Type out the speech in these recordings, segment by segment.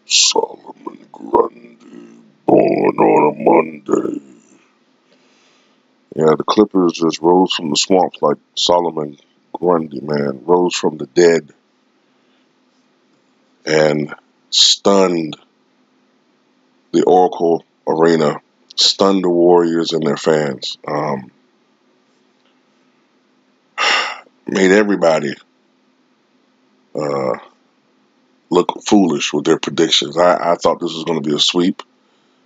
Solomon Grundy, born on a Monday. Yeah, the Clippers just rose from the swamp like Solomon Grundy, man. Rose from the dead and stunned the Oracle Arena, stunned the Warriors and their fans. Made everybody uh, look foolish with their predictions. I thought this was going to be a sweep.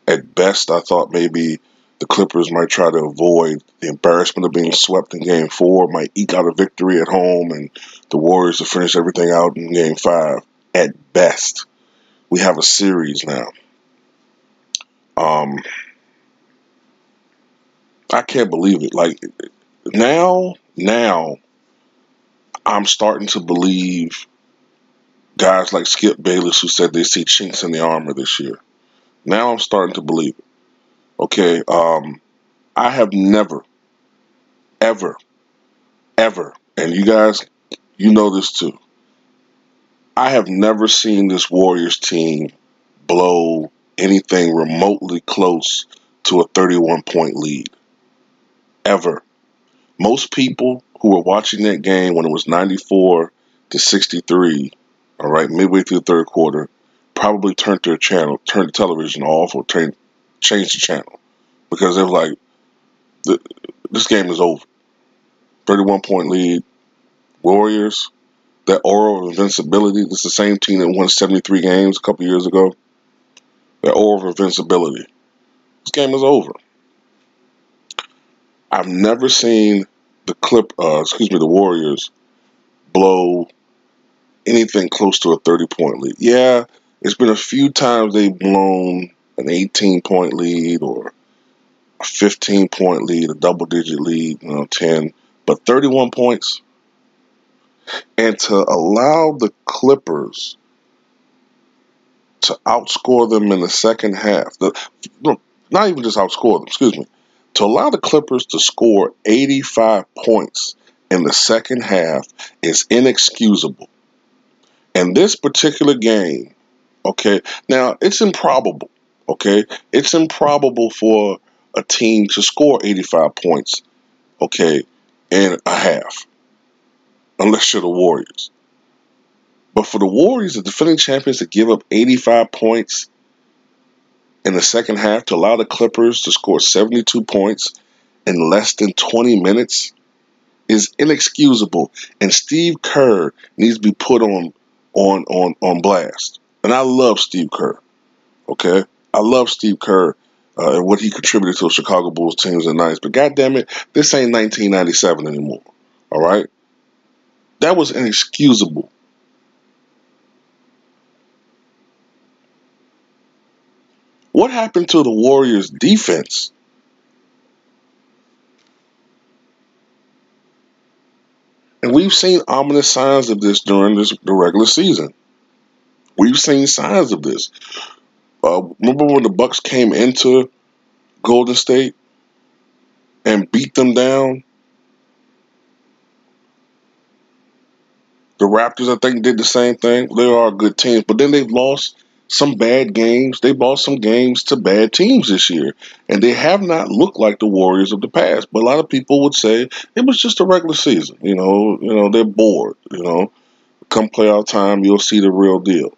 At best, I thought maybe the Clippers might try to avoid the embarrassment of being swept in Game 4, might eke out a victory at home, and the Warriors to finish everything out in Game 5. At best, we have a series now. Um, I can't believe it. Like now, I'm starting to believe guys like Skip Bayless who said they see chinks in the armor this year. Now I'm starting to believe it. Okay, I have never, ever, ever, and you guys, you know this too. I have never seen this Warriors team blow anything remotely close to a 31-point lead. Ever. Most people who were watching that game when it was 94-63, all right, midway through the third quarter, probably turned the television off, or changed the channel because they were like, this game is over. 31-point lead. Warriors, that aura of invincibility. This is the same team that won 73 games a couple years ago. That aura of invincibility. This game is over. I've never seen the Warriors blow anything close to a 30-point lead. Yeah, it's been a few times they've blown an 18-point lead or a 15-point lead, a double-digit lead, 10, but 31 points. And to allow the Clippers to outscore them in the second half, not even just outscore them, excuse me, to allow the Clippers to score 85 points in the second half is inexcusable. And this particular game, okay, now it's improbable, okay? It's improbable for a team to score 85 points, okay, in a half, unless you're the Warriors. But for the Warriors, the defending champions, to give up 85 points in the second half, to allow the Clippers to score 72 points in less than 20 minutes is inexcusable. And Steve Kerr needs to be put on blast. And I love Steve Kerr. Okay, I love Steve Kerr and what he contributed to the Chicago Bulls teams in the 90s. But goddamn it, this ain't 1997 anymore. All right, that was inexcusable. What happened to the Warriors' defense? And we've seen ominous signs of this during the regular season. We've seen signs of this. Remember when the Bucks came into Golden State and beat them down? The Raptors, I think, did the same thing. They are a good team, but then they've lost some bad games. They lost some games to bad teams this year, and they have not looked like the Warriors of the past. But a lot of people would say it was just a regular season. They're bored. Come playoff time, you'll see the real deal.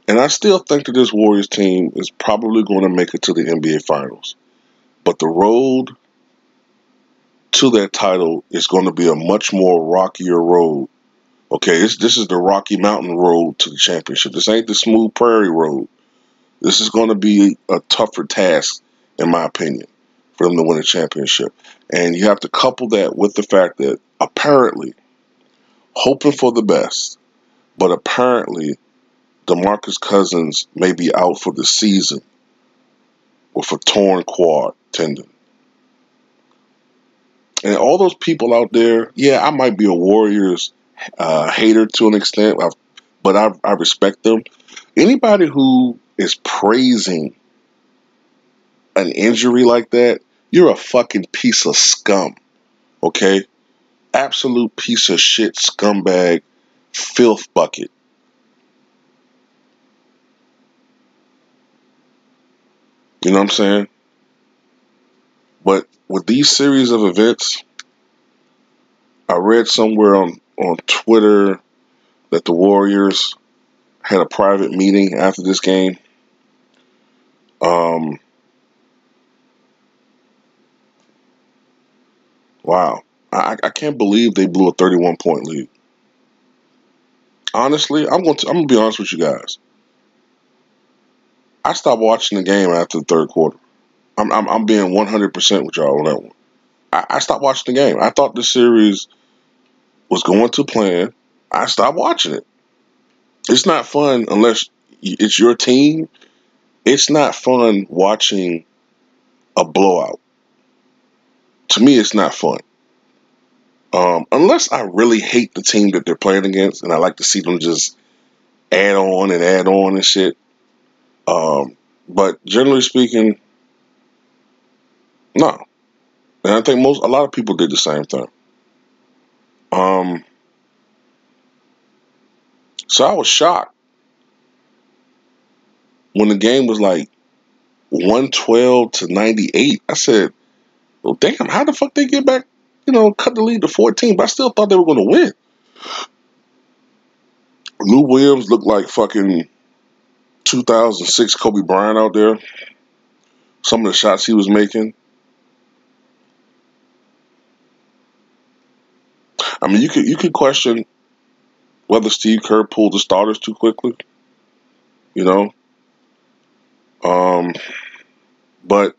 And I still think that this Warriors team is probably going to make it to the NBA Finals, but the road to that title is going to be a much more rockier road. Okay, this is the Rocky Mountain road to the championship. This ain't the smooth prairie road. This is going to be a tougher task, in my opinion, for them to win a championship. And you have to couple that with the fact that apparently, hoping for the best, but apparently DeMarcus Cousins may be out for the season with a torn quad tendon. And all those people out there, yeah, I might be a Warriors hater to an extent, but I respect them. Anybody who is praising an injury like that, you're a fucking piece of scum, okay? Absolute piece of shit, scumbag, filth bucket. You know what I'm saying? But with these series of events, I read somewhere on Twitter that the Warriors had a private meeting after this game. Um, wow. I can't believe they blew a 31-point lead. Honestly, I'm gonna be honest with you guys. I stopped watching the game after the third quarter. I'm being 100% with y'all on that one. I stopped watching the game. I thought the series was going to plan. I stopped watching it. It's not fun unless it's your team. It's not fun watching a blowout. To me, it's not fun. Unless I really hate the team that they're playing against, and I like to see them just add on and shit. But generally speaking, no. And I think a lot of people did the same thing. Um, so I was shocked when the game was like 112 to 98. I said, well, damn, how the fuck they get back, cut the lead to 14? But I still thought they were going to win. Lou Williams looked like fucking 2006 Kobe Bryant out there. Some of the shots he was making. I mean, you could question whether Steve Kerr pulled the starters too quickly, you know. Um, but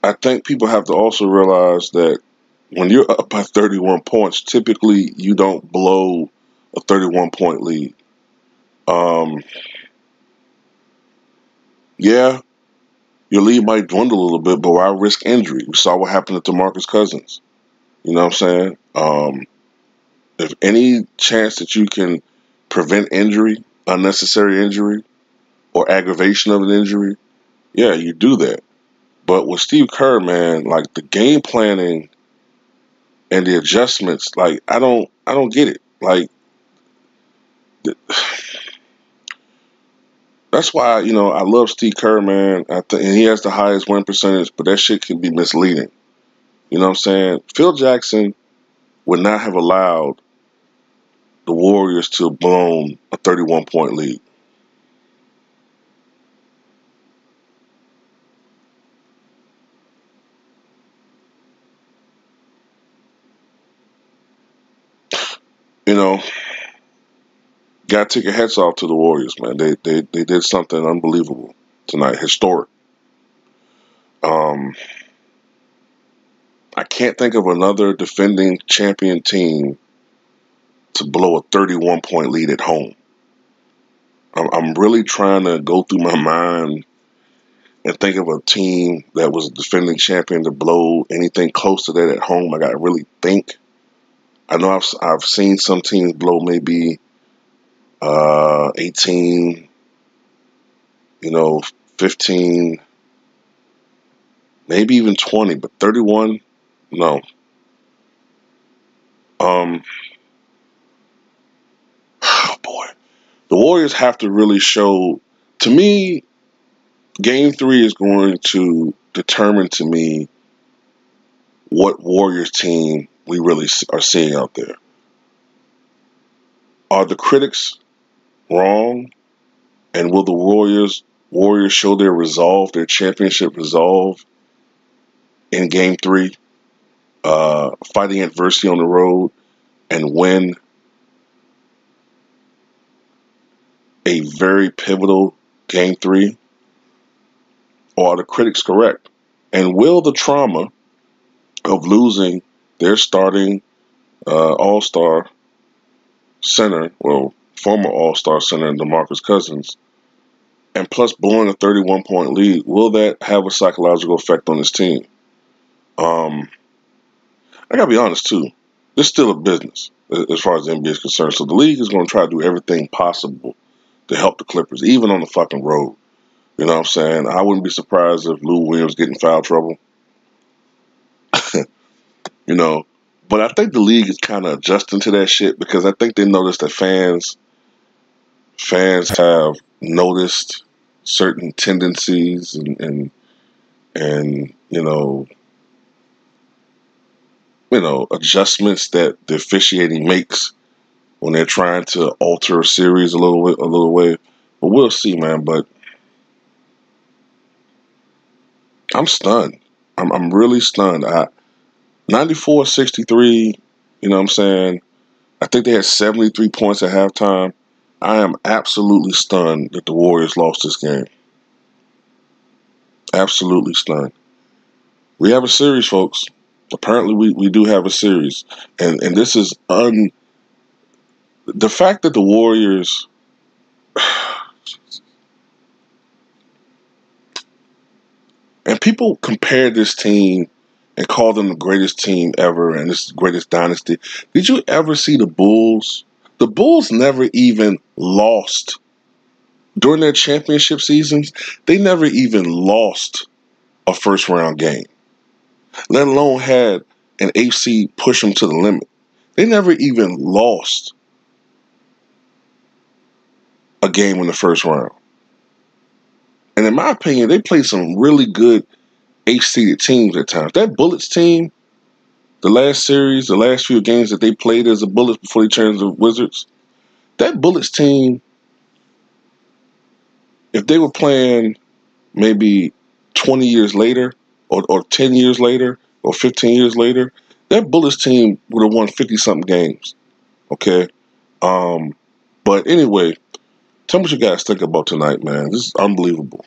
I think people have to also realize that when you're up by 31 points, typically you don't blow a 31-point lead. Um, yeah, your lead might dwindle a little bit, but why risk injury? We saw what happened to DeMarcus Cousins. You know what I'm saying? If any chance that you can prevent injury, unnecessary injury, or aggravation of an injury, yeah, you do that. But with Steve Kerr, man, like the game planning and the adjustments, like I don't get it. Like that's why I love Steve Kerr, man. And he has the highest win percentage, but that shit can be misleading. You know what I'm saying? Phil Jackson would not have allowed the Warriors to have blown a 31-point lead. You know, got to take your hats off to the Warriors, man. They did something unbelievable tonight, historic. Um, I can't think of another defending champion team to blow a 31-point lead at home. I'm really trying to go through my mind and think of a team that was a defending champion to blow anything close to that at home. I got to really think. I know I've seen some teams blow maybe 18, 15, maybe even 20, but 31, no. Um, oh boy, the Warriors have to really show. To me, Game 3 is going to determine to me what Warriors team we really are seeing out there. Are the critics wrong? And will the Warriors show their resolve, their championship resolve in Game 3, fighting adversity on the road and win a very pivotal Game 3? Or are the critics correct? And will the trauma of losing their starting All-Star center, well, former All-Star center, DeMarcus Cousins, and plus blowing a 31-point lead, will that have a psychological effect on this team? I gotta be honest too. It's still a business as far as the NBA is concerned. So the league is going to try to do everything possible to help the Clippers, even on the fucking road. You know what I'm saying? I wouldn't be surprised if Lou Williams get in foul trouble. you know, but I think the league is kind of adjusting to that shit because I think they noticed that fans have noticed certain tendencies and adjustments that the officiating makes when they're trying to alter a series a little way. But we'll see, man. But I'm stunned. I'm really stunned. 94-63, you know what I'm saying? I think they had 73 points at halftime. I am absolutely stunned that the Warriors lost this game. Absolutely stunned. We have a series, folks. Apparently we do have a series. And this is the fact that the Warriors and people compare this team and call them the greatest team ever and this is the greatest dynasty. Did you ever see the Bulls? The Bulls never even lost. During their championship seasons, they never even lost a first-round game, let alone had an AC push them to the limit. They never even lost a game in the first round. And in my opinion, they played some really good H-seeded teams at times. That Bullets team, the last series, the last few games that they played as the Bullets before they turned to Wizards, that Bullets team, if they were playing maybe 20 years later or 10 years later or 15 years later, that Bullets team would have won 50-something games. Okay? But anyway, tell me what you guys think about tonight, man. This is unbelievable.